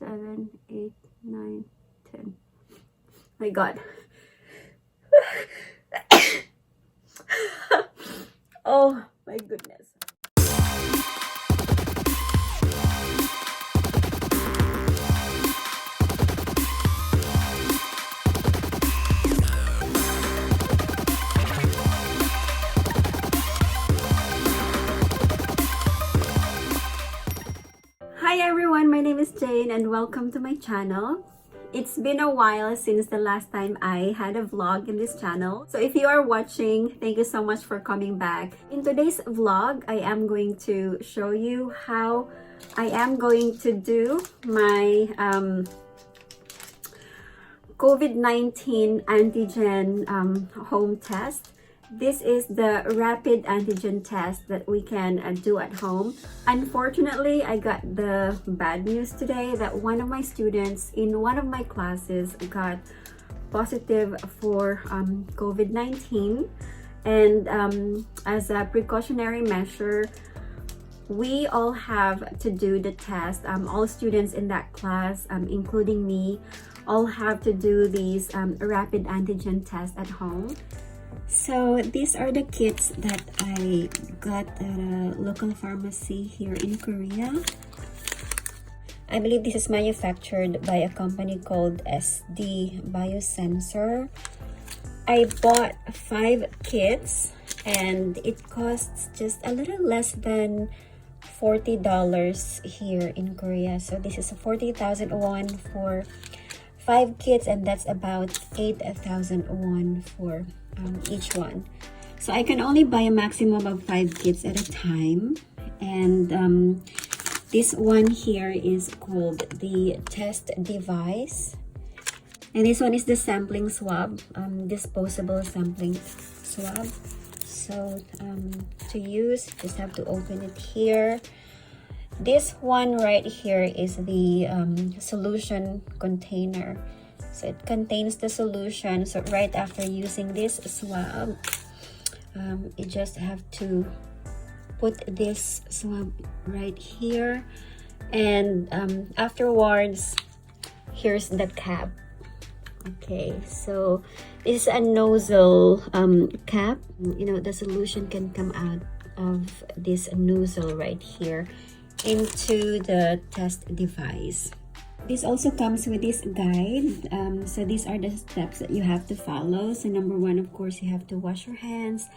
7, 8, 9, 10. My God. Oh my goodness. Hi everyone, my name is Jane and welcome to my channel. It's been a while since the last time I had a vlog in this channel. So if you are watching, thank you so much for coming back. In today's vlog, I am going to show you how I am going to do my COVID-19 antigen home test. This is the rapid antigen test that we can do at home. Unfortunately, I got the bad news today that one of my students in one of my classes got positive for COVID-19. And as a precautionary measure, we all have to do the test. All students in that class, including me, all have to do these rapid antigen tests at home. So these are the kits that I got at a local pharmacy here in Korea. I believe this is manufactured by a company called SD Biosensor. I bought 5 kits and it costs just a little less than $40 here in Korea. So this is 40,000 won for 5 kits, and that's about 8,000 won for each one. So I can only buy a maximum of 5 kits at a time. And this one here is called the test device. And this one is the sampling swab, disposable sampling swab. So to use, just have to open it here. This one right here is the solution container. So it contains the solution. So right after using this swab, you just have to put this swab right here. And afterwards, here's the cap. Okay, so this is a nozzle cap. You know, the solution can come out of this nozzle right here into the test device. This also comes with this guide. So these are the steps that you have to follow. So number 1, of course, you have to wash your hands.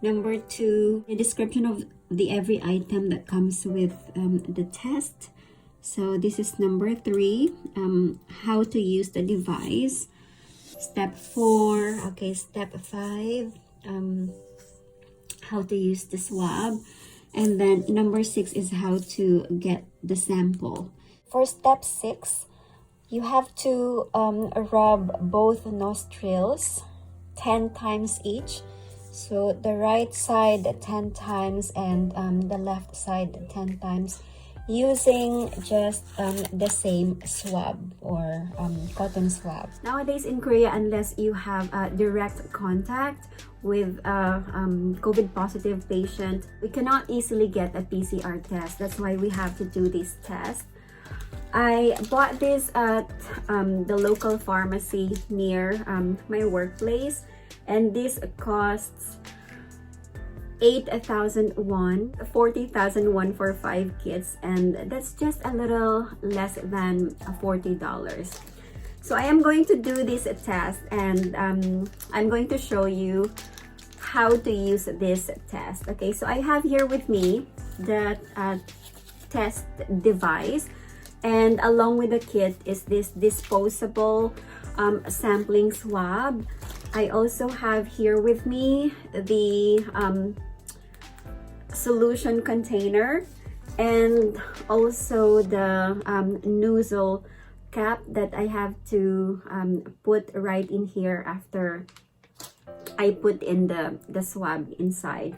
Number 2, the description of the every item that comes with the test. So this is number 3, how to use the device. Step 4, okay, step 5, how to use the swab. And then number 6 is how to get the sample. For step 6, you have to rub both nostrils 10 times each. So the right side 10 times and the left side 10 times using just the same swab or cotton swab. Nowadays in Korea, unless you have direct contact with a COVID positive patient, we cannot easily get a PCR test. That's why we have to do this test. I bought this at the local pharmacy near my workplace, and this costs 8,000 won, 40,000 won for 5 kits, and that's just a little less than $40. So I am going to do this test, and I'm going to show you how to use this test. Okay, so I have here with me the test device, and along with the kit is this disposable sampling swab. I also have here with me the solution container and also the nozzle cap that I have to put right in here after I put in the swab inside.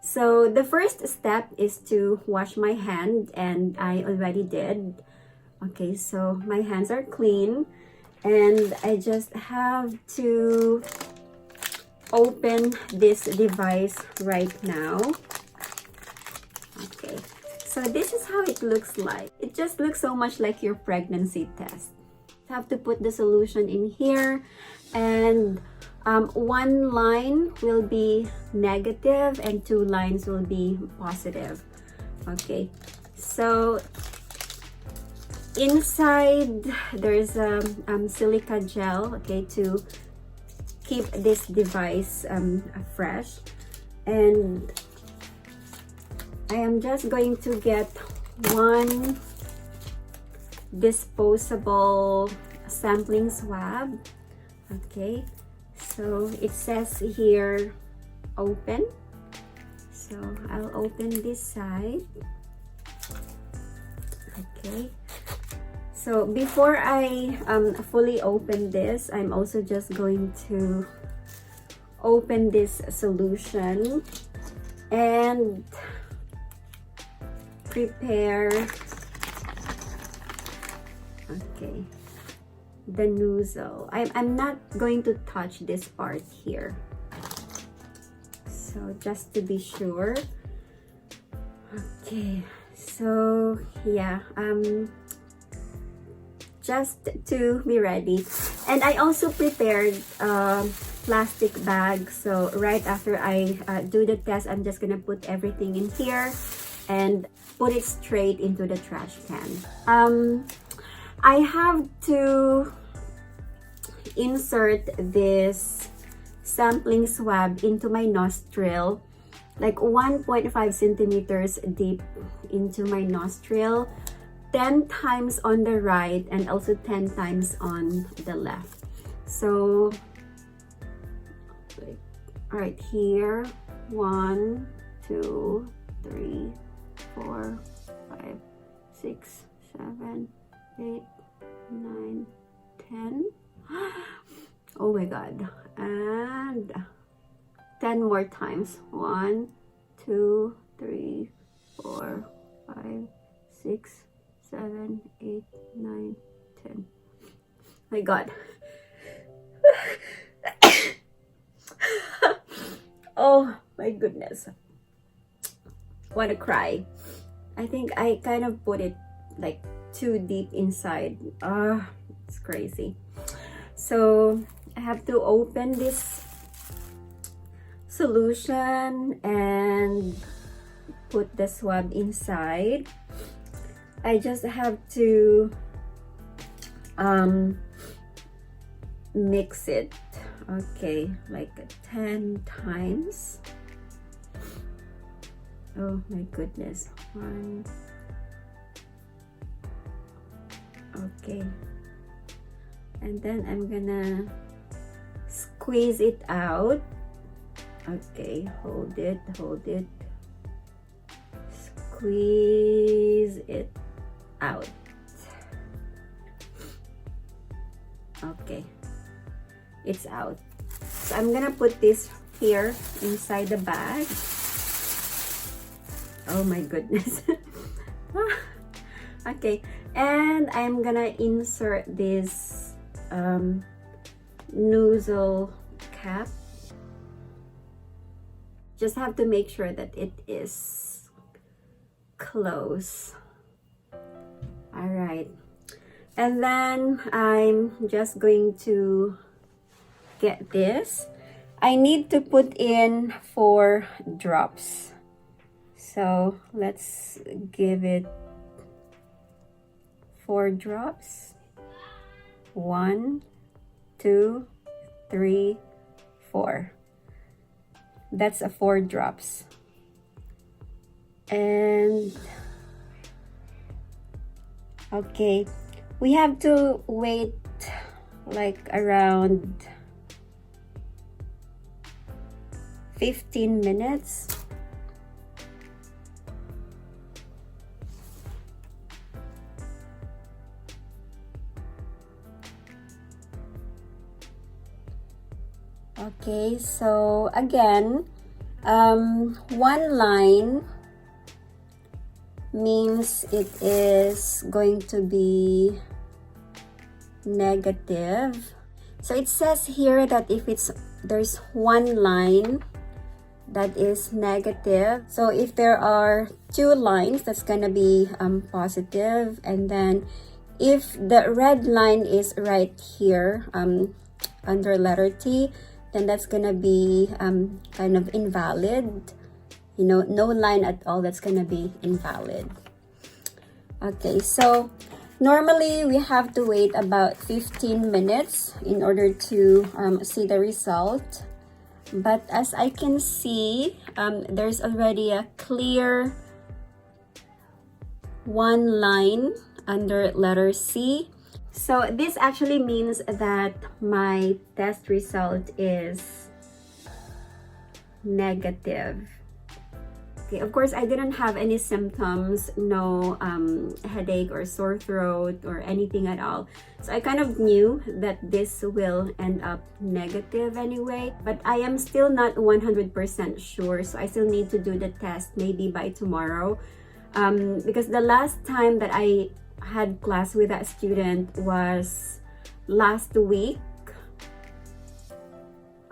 So the first step is to wash my hand, and I already did. Okay, so my hands are clean, and I just have to open this device right now. Okay, So this is how it looks like. It just looks so much like your pregnancy test. You have to put the solution in here, and one line will be negative and 2 lines will be positive. Okay, so inside there's silica gel, okay, to keep this device fresh. And I am just going to get one disposable sampling swab. Okay, so it says here open, so I'll open this side. Okay, so before I fully open this, I'm also just going to open this solution and prepare, okay, the nozzle. I'm not going to touch this part here, so just to be sure. Okay, so yeah, just to be ready. And I also prepared plastic bag, so right after I do the test, I'm just gonna put everything in here and put it straight into the trash can. I have to insert this sampling swab into my nostril, like 1.5 centimeters deep into my nostril, 10 times on the right and also 10 times on the left. So right here, 1, 2, 3, 4, 5, 6, 7, 8, 9, 10. Oh my god. And 10 more times. 1, 2, 3, 4, 5, 6, 7, 8, 9, 10. My god. Oh my goodness. Wanna cry. I think I kind of put it like too deep inside. It's crazy. So I have to open this solution and put the swab inside. I just have to mix it, okay, like 10 times. Oh my goodness. 1, okay, and then I'm gonna squeeze it out. Okay, hold it, squeeze it out. Okay, it's out. So I'm gonna put this here inside the bag. Oh my goodness. Okay, and I'm gonna insert this nozzle cap. Just have to make sure that it is close. All right, and then I'm just going to get this. I need to put in 4 drops. So let's give it 4 drops. 1, 2, 3, 4. That's a 4 drops. And okay, we have to wait like around 15 minutes. Okay, so again, 1 line means it is going to be negative. So it says here that if there's 1 line, that is negative. So if there are two lines, that's gonna be positive, and then if the red line is right here under letter T, then that's gonna be kind of invalid. You know, no line at all, that's gonna be invalid. Okay, so normally we have to wait about 15 minutes in order to see the result. But as I can see, there's already a clear one line under letter C. So this actually means that my test result is negative. Okay, of course, I didn't have any symptoms, no headache or sore throat or anything at all. So I kind of knew that this will end up negative anyway, but I am still not 100% sure. So I still need to do the test maybe by tomorrow. Because the last time that I had class with that student was last week.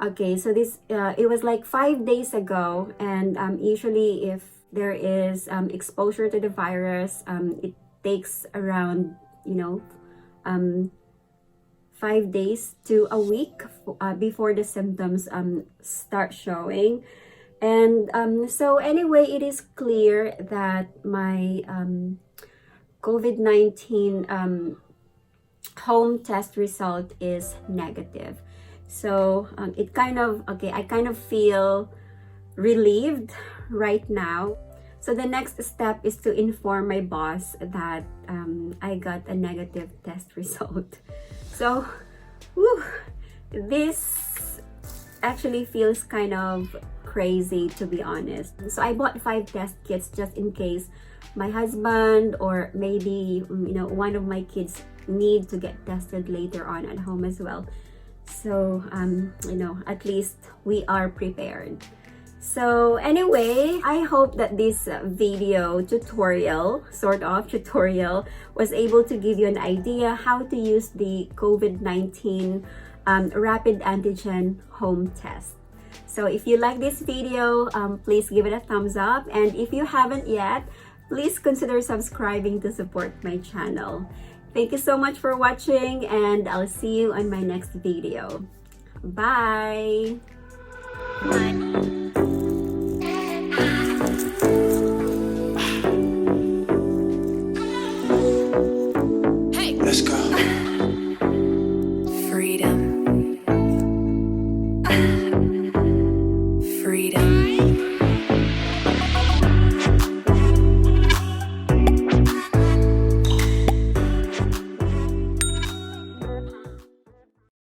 Okay, so this it was like 5 days ago, and usually if there is exposure to the virus, it takes around 5 days to a week before the symptoms start showing. And so anyway, it is clear that my COVID-19 home test result is negative. So I kind of feel relieved right now. So the next step is to inform my boss that I got a negative test result. So this actually feels kind of crazy, to be honest. So I bought 5 test kits just in case my husband or maybe one of my kids need to get tested later on at home as well. So at least we are prepared. So anyway, I hope that this video tutorial, was able to give you an idea how to use the COVID-19 rapid antigen home test. So if you like this video, please give it a thumbs up, and if you haven't yet, please consider subscribing to support my channel. Thank you so much for watching, and I'll see you on my next video. Bye! Hey, let's go.